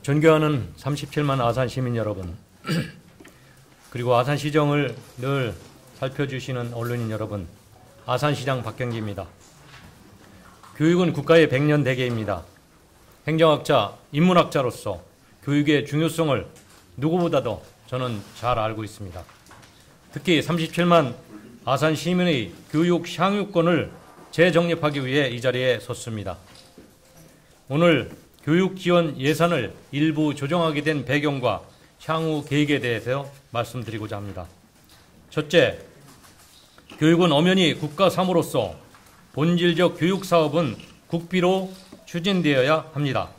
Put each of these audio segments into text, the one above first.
존경하는 37만 아산 시민 여러분, 그리고 아산시정을 늘 살펴주시는 언론인 여러분, 아산시장 박경기입니다. 교육은 국가의 백년 대계입니다. 행정학자, 인문학자로서 교육의 중요성을 누구보다도 저는 잘 알고 있습니다. 특히 37만 아산 시민의 교육 향유권을 재정립하기 위해 이 자리에 섰습니다. 오늘 교육 지원 예산을 일부 조정하게 된 배경과 향후 계획에 대해서 말씀드리고자 합니다. 첫째, 교육은 엄연히 국가 사무로서 본질적 교육 사업은 국비로 추진되어야 합니다.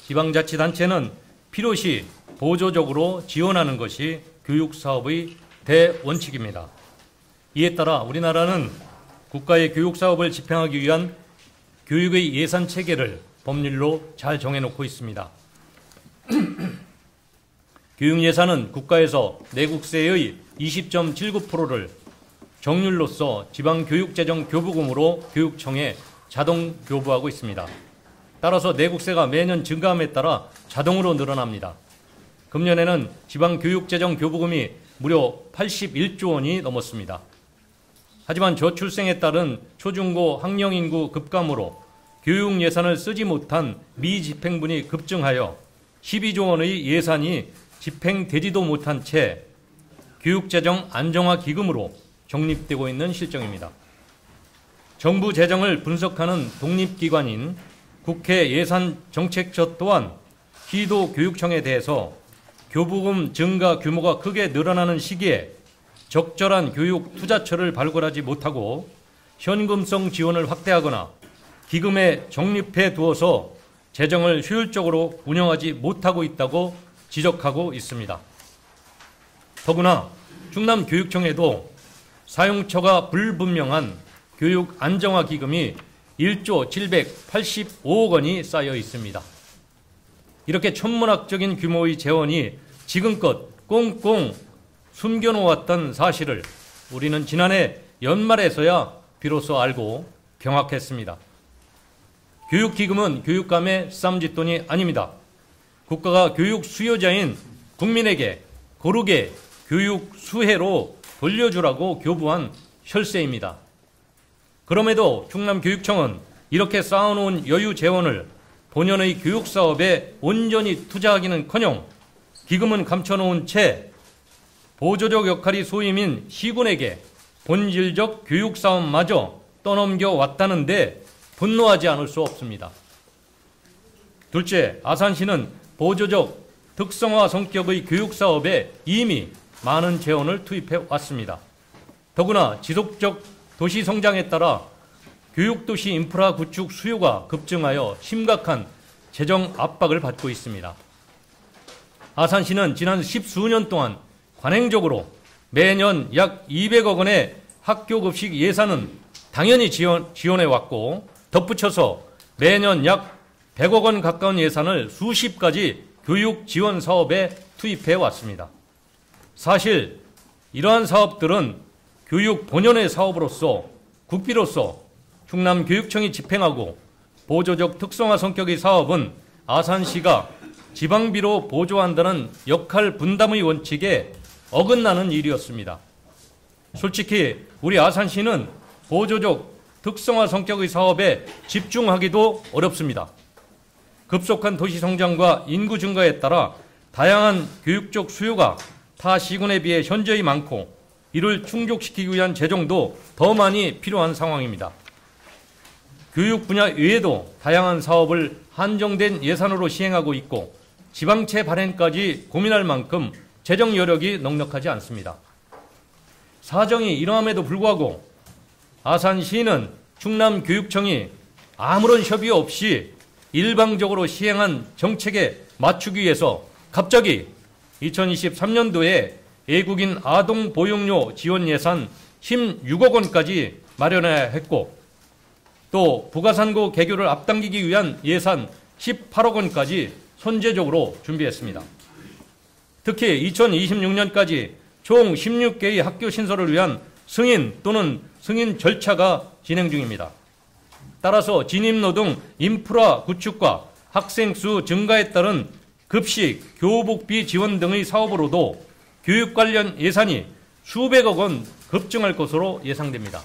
지방자치단체는 필요시 보조적으로 지원하는 것이 교육 사업의 대원칙입니다. 이에 따라 우리나라는 국가의 교육 사업을 집행하기 위한 교육의 예산 체계를 법률로 잘 정해놓고 있습니다. 교육 예산은 국가에서 내국세의 20.79%를 정률로서 지방교육재정교부금으로 교육청에 자동 교부하고 있습니다. 따라서 내국세가 매년 증가함에 따라 자동으로 늘어납니다. 금년에는 지방교육재정교부금이 무려 81조 원이 넘었습니다. 하지만 저출생에 따른 초중고 학령인구 급감으로 교육 예산을 쓰지 못한 미집행분이 급증하여 12조 원의 예산이 집행되지도 못한 채 교육재정 안정화 기금으로 적립되고 있는 실정입니다. 정부 재정을 분석하는 독립기관인 국회 예산정책처 또한 기도교육청에 대해서 교부금 증가 규모가 크게 늘어나는 시기에 적절한 교육 투자처를 발굴하지 못하고 현금성 지원을 확대하거나 기금에 적립해 두어서 재정을 효율적으로 운영하지 못하고 있다고 지적하고 있습니다. 더구나 충남교육청에도 사용처가 불분명한 교육 안정화 기금이 1조 785억 원이 쌓여 있습니다. 이렇게 천문학적인 규모의 재원이 지금껏 꽁꽁 숨겨놓았던 사실을 우리는 지난해 연말에서야 비로소 알고 경악했습니다. 교육기금은 교육감의 쌈짓돈이 아닙니다. 국가가 교육 수요자인 국민에게 고르게 교육 수혜로 돌려주라고 교부한 혈세입니다. 그럼에도 충남교육청은 이렇게 쌓아놓은 여유 재원을 본연의 교육사업에 온전히 투자하기는커녕 기금은 감춰놓은 채 보조적 역할이 소임인 시군에게 본질적 교육사업마저 떠넘겨 왔다는데 분노하지 않을 수 없습니다. 둘째, 아산시는 보조적 특성화 성격의 교육사업에 이미 많은 재원을 투입해 왔습니다. 더구나 지속적 도시 성장에 따라 교육도시 인프라 구축 수요가 급증하여 심각한 재정 압박을 받고 있습니다. 아산시는 지난 10수년 동안 관행적으로 매년 약 200억 원의 학교급식 예산은 당연히 지원해 왔고 덧붙여서 매년 약 100억 원 가까운 예산을 수십 가지 교육 지원 사업에 투입해 왔습니다. 사실 이러한 사업들은 교육 본연의 사업으로서 국비로서 충남교육청이 집행하고 보조적 특성화 성격의 사업은 아산시가 지방비로 보조한다는 역할 분담의 원칙에 어긋나는 일이었습니다. 솔직히 우리 아산시는 보조적 특성화 성격의 사업에 집중하기도 어렵습니다. 급속한 도시 성장과 인구 증가에 따라 다양한 교육적 수요가 타 시군에 비해 현저히 많고 이를 충족시키기 위한 재정도 더 많이 필요한 상황입니다. 교육 분야 외에도 다양한 사업을 한정된 예산으로 시행하고 있고 지방채 발행까지 고민할 만큼 재정 여력이 넉넉하지 않습니다. 사정이 이러함에도 불구하고 아산시는 충남교육청이 아무런 협의 없이 일방적으로 시행한 정책에 맞추기 위해서 갑자기 2023년도에 외국인 아동 보육료 지원 예산 16억 원까지 마련해야 했고 또 부가산고 개교를 앞당기기 위한 예산 18억 원까지 선제적으로 준비했습니다. 특히 2026년까지 총 16개의 학교 신설을 위한 승인 또는 승인 절차가 진행 중입니다. 따라서 진입로 등 인프라 구축과 학생 수 증가에 따른 급식, 교복비 지원 등의 사업으로도 교육 관련 예산이 수백억 원 급증할 것으로 예상됩니다.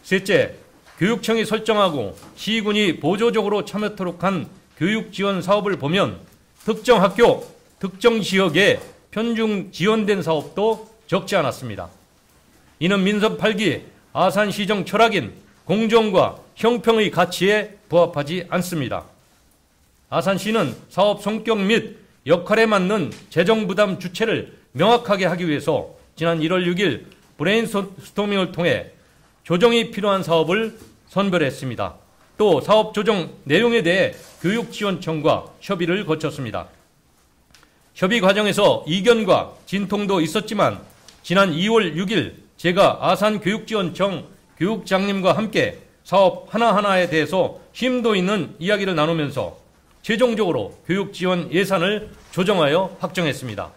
셋째, 교육청이 설정하고 시군이 보조적으로 참여토록 한 교육 지원 사업을 보면 특정 학교, 특정 지역에 편중 지원된 사업도 적지 않았습니다. 이는 민선 8기 아산시정 철학인 공정과 형평의 가치에 부합하지 않습니다. 아산시는 사업 성격 및 역할에 맞는 재정부담 주체를 명확하게 하기 위해서 지난 1월 6일 브레인스토밍을 통해 조정이 필요한 사업을 선별했습니다. 또 사업 조정 내용에 대해 교육지원청과 협의를 거쳤습니다. 협의 과정에서 이견과 진통도 있었지만 지난 2월 6일 제가 아산교육지원청 교육장님과 함께 사업 하나하나에 대해서 심도 있는 이야기를 나누면서 최종적으로 교육지원 예산을 조정하여 확정했습니다.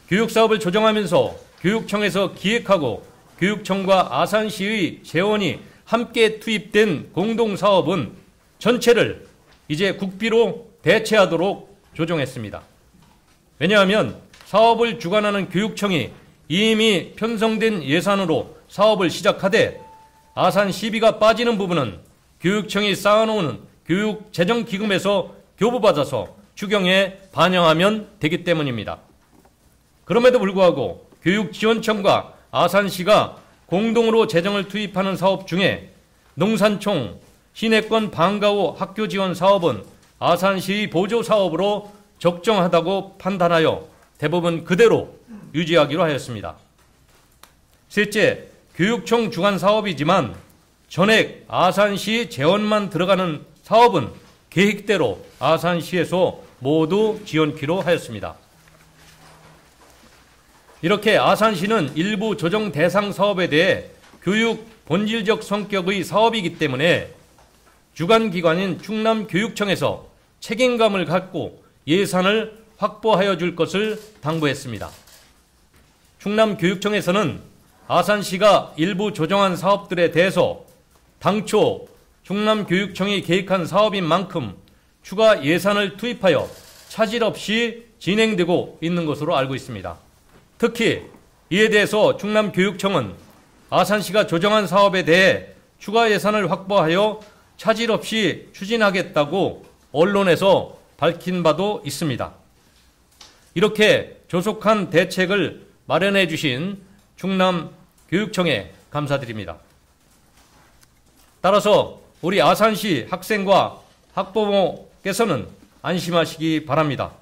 교육사업을 조정하면서 교육청에서 기획하고 교육청과 아산시의 재원이 함께 투입된 공동사업은 전체를 이제 국비로 대체하도록 조정했습니다. 왜냐하면 사업을 주관하는 교육청이 이미 편성된 예산으로 사업을 시작하되 아산 시비가 빠지는 부분은 교육청이 쌓아놓은 교육재정기금에서 교부받아서 추경에 반영하면 되기 때문입니다. 그럼에도 불구하고 교육지원청과 아산시가 공동으로 재정을 투입하는 사업 중에 농산총, 시내권 방과후 학교 지원 사업은 아산시의 보조 사업으로 적정하다고 판단하여 대부분 그대로 유지하기로 하였습니다. 셋째, 교육청 주관 사업이지만 전액 아산시 재원만 들어가는 사업은 계획대로 아산시에서 모두 지원키로 하였습니다. 이렇게 아산시는 일부 조정 대상 사업에 대해 교육 본질적 성격의 사업이기 때문에 주관기관인 충남교육청에서 책임감을 갖고 예산을 확보하여 줄 것을 당부했습니다. 충남교육청에서는 아산시가 일부 조정한 사업들에 대해서 당초 충남교육청이 계획한 사업인 만큼 추가 예산을 투입하여 차질 없이 진행되고 있는 것으로 알고 있습니다. 특히 이에 대해서 충남교육청은 아산시가 조정한 사업에 대해 추가 예산을 확보하여 차질 없이 추진하겠다고 언론에서 밝힌 바도 있습니다. 이렇게 조속한 대책을 마련해 주신 충남교육청에 감사드립니다. 따라서 우리 아산시 학생과 학부모께서는 안심하시기 바랍니다.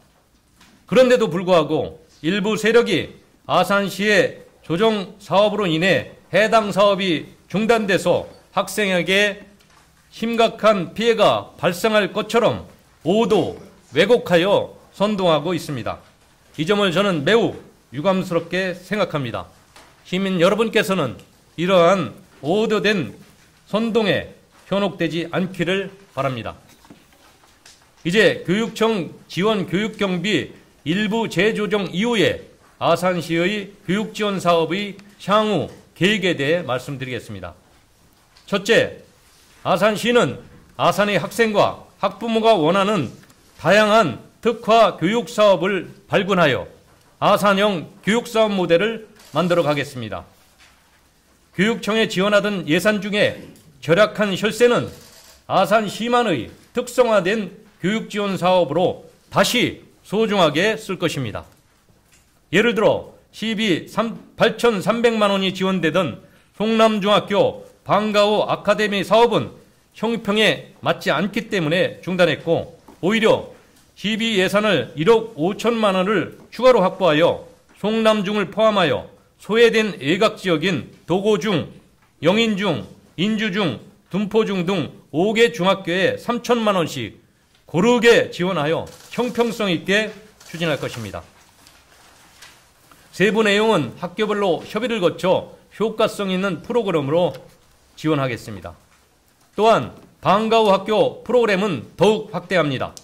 그런데도 불구하고 일부 세력이 아산시의 조정 사업으로 인해 해당 사업이 중단돼서 학생에게 심각한 피해가 발생할 것처럼 오도 왜곡하여 선동하고 있습니다. 이 점을 저는 매우 유감스럽게 생각합니다. 시민 여러분께서는 이러한 오도된 선동에 현혹되지 않기를 바랍니다. 이제 교육청 지원 교육경비 일부 재조정 이후에 아산시의 교육지원 사업의 향후 계획에 대해 말씀드리겠습니다. 첫째, 아산시는 아산의 학생과 학부모가 원하는 다양한 특화 교육 사업을 발굴하여 아산형 교육사업 모델을 만들어 가겠습니다. 교육청에 지원하던 예산 중에 절약한 혈세는 아산시만의 특성화된 교육지원 사업으로 다시 소중하게 쓸 것입니다. 예를 들어 시비 8,300만 원이 지원되던 송남중학교 방과후 아카데미 사업은 형평에 맞지 않기 때문에 중단했고 오히려 시비 예산을 1억 5천만 원을 추가로 확보하여 송남중을 포함하여 소외된 외곽지역인 도고중, 영인중, 인주중, 둔포중 등 5개 중학교에 3천만 원씩 고르게 지원하여 형평성 있게 추진할 것입니다. 세부 내용은 학교별로 협의를 거쳐 효과성 있는 프로그램으로 지원하겠습니다. 또한 방과후 학교 프로그램은 더욱 확대합니다.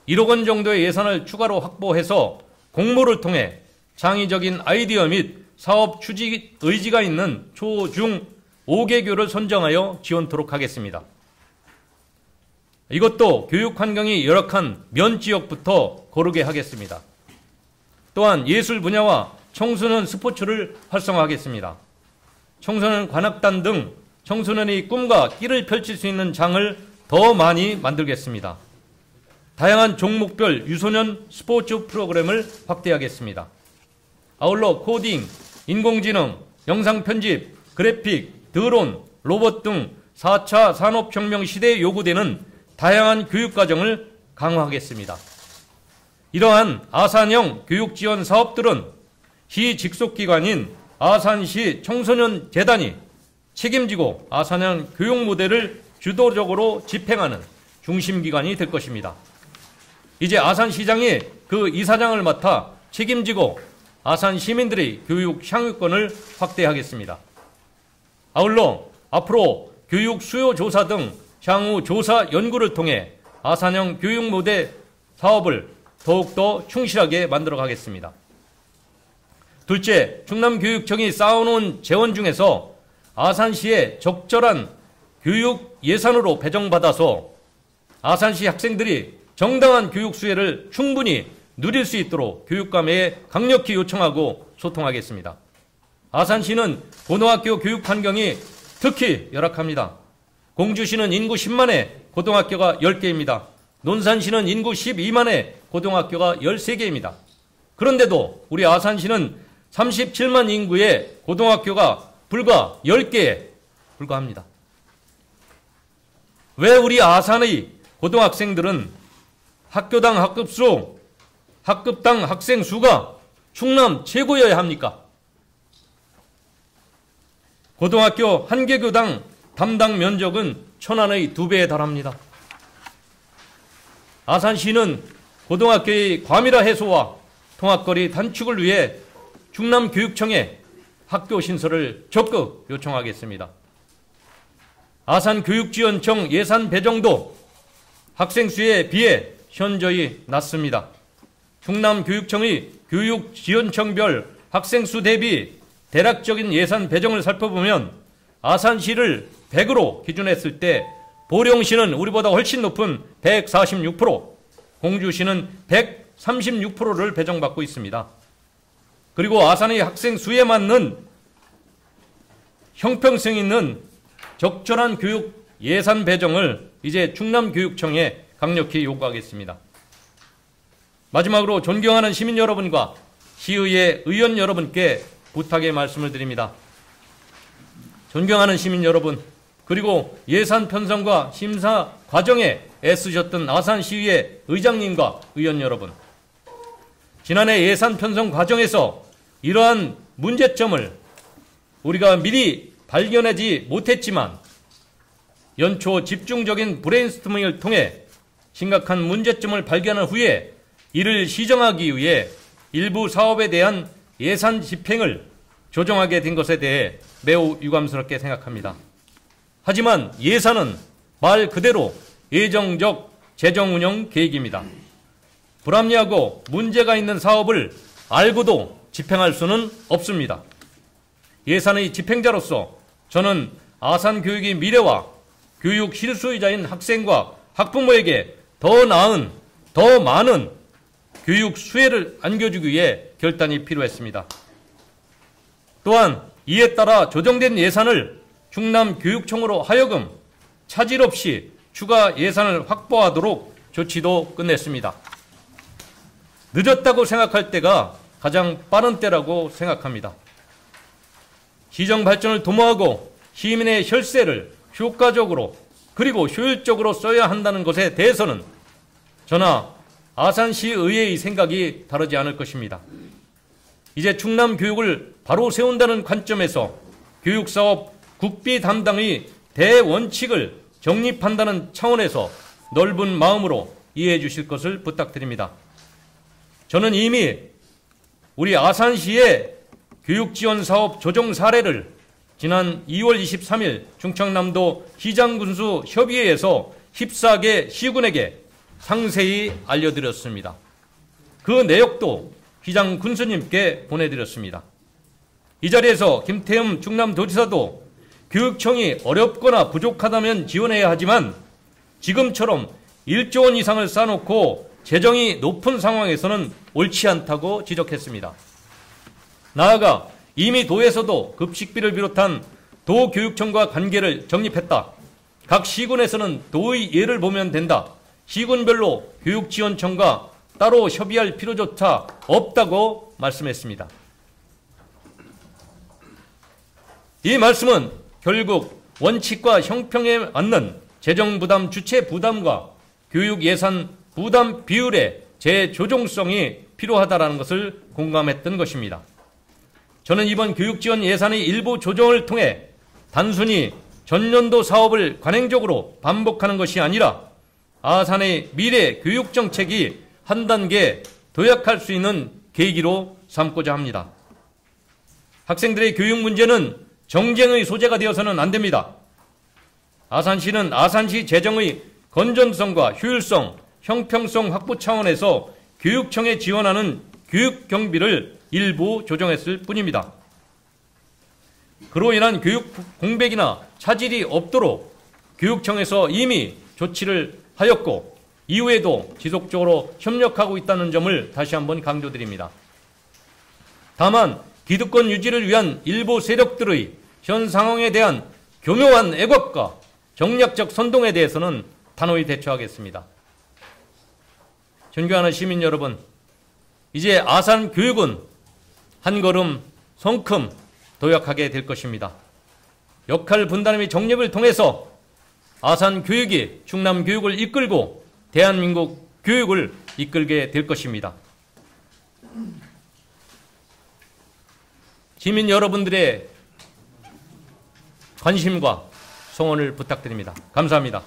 1억 원 정도의 예산을 추가로 확보해서 공모를 통해 창의적인 아이디어 및 사업 추진 의지가 있는 초, 중, 5개교를 선정하여 지원토록 하겠습니다. 이것도 교육 환경이 열악한 면 지역부터 고르게 하겠습니다. 또한 예술 분야와 청소년 스포츠를 활성화하겠습니다. 청소년 관악단 등 청소년의 꿈과 끼를 펼칠 수 있는 장을 더 많이 만들겠습니다. 다양한 종목별 유소년 스포츠 프로그램을 확대하겠습니다. 아울러 코딩, 인공지능, 영상편집, 그래픽, 드론, 로봇 등 4차 산업혁명 시대에 요구되는 다양한 교육과정을 강화하겠습니다. 이러한 아산형 교육지원 사업들은 시 직속기관인 아산시 청소년재단이 책임지고 아산형 교육 모델을 주도적으로 집행하는 중심기관이 될 것입니다. 이제 아산시장이 그 이사장을 맡아 책임지고 아산 시민들의 교육 향유권을 확대하겠습니다. 아울러 앞으로 교육 수요 조사 등 향후 조사 연구를 통해 아산형 교육 모델 사업을 더욱더 충실하게 만들어 가겠습니다. 둘째, 충남교육청이 쌓아놓은 재원 중에서 아산시에 적절한 교육 예산으로 배정받아서 아산시 학생들이 정당한 교육 수혜를 충분히 누릴 수 있도록 교육감에 강력히 요청하고 소통하겠습니다. 아산시는 고등학교 교육 환경이 특히 열악합니다. 공주시는 인구 10만의 고등학교가 10개입니다. 논산시는 인구 12만의 고등학교가 13개입니다. 그런데도 우리 아산시는 37만 인구의 고등학교가 불과 10개에 불과합니다. 왜 우리 아산의 고등학생들은 학교당 학급수, 학급당 학생 수가 충남 최고여야 합니까? 고등학교 한 개 교당 담당 면적은 천안의 2배에 달합니다. 아산시는 고등학교의 과밀화 해소와 통학거리 단축을 위해 충남교육청에 학교 신설을 적극 요청하겠습니다. 아산교육지원청 예산 배정도 학생 수에 비해 현저히 낮습니다. 충남교육청의 교육지원청별 학생 수 대비 대략적인 예산 배정을 살펴보면 아산시를 100으로 기준했을 때 보령시는 우리보다 훨씬 높은 146%, 공주시는 136%를 배정받고 있습니다. 그리고 아산의 학생 수에 맞는 형평성 있는 적절한 교육 예산 배정을 이제 충남교육청에 강력히 요구하겠습니다. 마지막으로 존경하는 시민 여러분과 시의회 의원 여러분께 부탁의 말씀을 드립니다. 존경하는 시민 여러분, 그리고 예산 편성과 심사 과정에 애쓰셨던 아산시의회 의장님과 의원 여러분, 지난해 예산 편성 과정에서 이러한 문제점을 우리가 미리 발견하지 못했지만 연초 집중적인 브레인스토밍을 통해 심각한 문제점을 발견한 후에 이를 시정하기 위해 일부 사업에 대한 예산 집행을 조정하게 된 것에 대해 매우 유감스럽게 생각합니다. 하지만 예산은 말 그대로 예정적 재정운영 계획입니다. 불합리하고 문제가 있는 사업을 알고도 집행할 수는 없습니다. 예산의 집행자로서 저는 아산교육의 미래와 교육 실수의자인 학생과 학부모에게 더 나은, 더 많은 교육 수혜를 안겨주기 위해 결단이 필요했습니다. 또한 이에 따라 조정된 예산을 충남교육청으로 하여금 차질 없이 추가 예산을 확보하도록 조치도 끝냈습니다. 늦었다고 생각할 때가 가장 빠른 때라고 생각합니다. 시정 발전을 도모하고 시민의 혈세를 효과적으로 그리고 효율적으로 써야 한다는 것에 대해서는 저나 아산시의회의 생각이 다르지 않을 것입니다. 이제 충남교육을 바로 세운다는 관점에서 교육사업 국비 담당의 대원칙을 정립한다는 차원에서 넓은 마음으로 이해해 주실 것을 부탁드립니다. 저는 이미 우리 아산시의 교육지원사업 조정 사례를 지난 2월 23일 충청남도 시장군수 협의회에서 14개 시군에게 상세히 알려드렸습니다. 그 내역도 시장 군수님께 보내드렸습니다. 이 자리에서 김태흠 충남도지사도 교육청이 어렵거나 부족하다면 지원해야 하지만 지금처럼 1조 원 이상을 쌓아놓고 재정이 높은 상황에서는 옳지 않다고 지적했습니다. 나아가 이미 도에서도 급식비를 비롯한 도교육청과 관계를 정립했다. 각 시군에서는 도의 예를 보면 된다. 시군별로 교육지원청과 따로 협의할 필요조차 없다고 말씀했습니다. 이 말씀은 결국 원칙과 형평에 맞는 재정부담 주체 부담과 교육예산 부담 비율의 재조정성이 필요하다는 것을 공감했던 것입니다. 저는 이번 교육지원 예산의 일부 조정을 통해 단순히 전년도 사업을 관행적으로 반복하는 것이 아니라 아산의 미래 교육정책이 한 단계 도약할 수 있는 계기로 삼고자 합니다. 학생들의 교육 문제는 정쟁의 소재가 되어서는 안 됩니다. 아산시는 아산시 재정의 건전성과 효율성, 형평성 확보 차원에서 교육청에 지원하는 교육 경비를 일부 조정했을 뿐입니다. 그로 인한 교육 공백이나 차질이 없도록 교육청에서 이미 조치를 하였고 이후에도 지속적으로 협력하고 있다는 점을 다시 한번 강조드립니다. 다만 기득권 유지를 위한 일부 세력들의 현 상황에 대한 교묘한 애국과 정략적 선동에 대해서는 단호히 대처하겠습니다. 존경하는 시민 여러분, 이제 아산 교육은 한 걸음 성큼 도약하게 될 것입니다. 역할 분담 및 정립을 통해서 아산 교육이 충남 교육을 이끌고 대한민국 교육을 이끌게 될 것입니다. 시민 여러분들의 관심과 성원을 부탁드립니다. 감사합니다.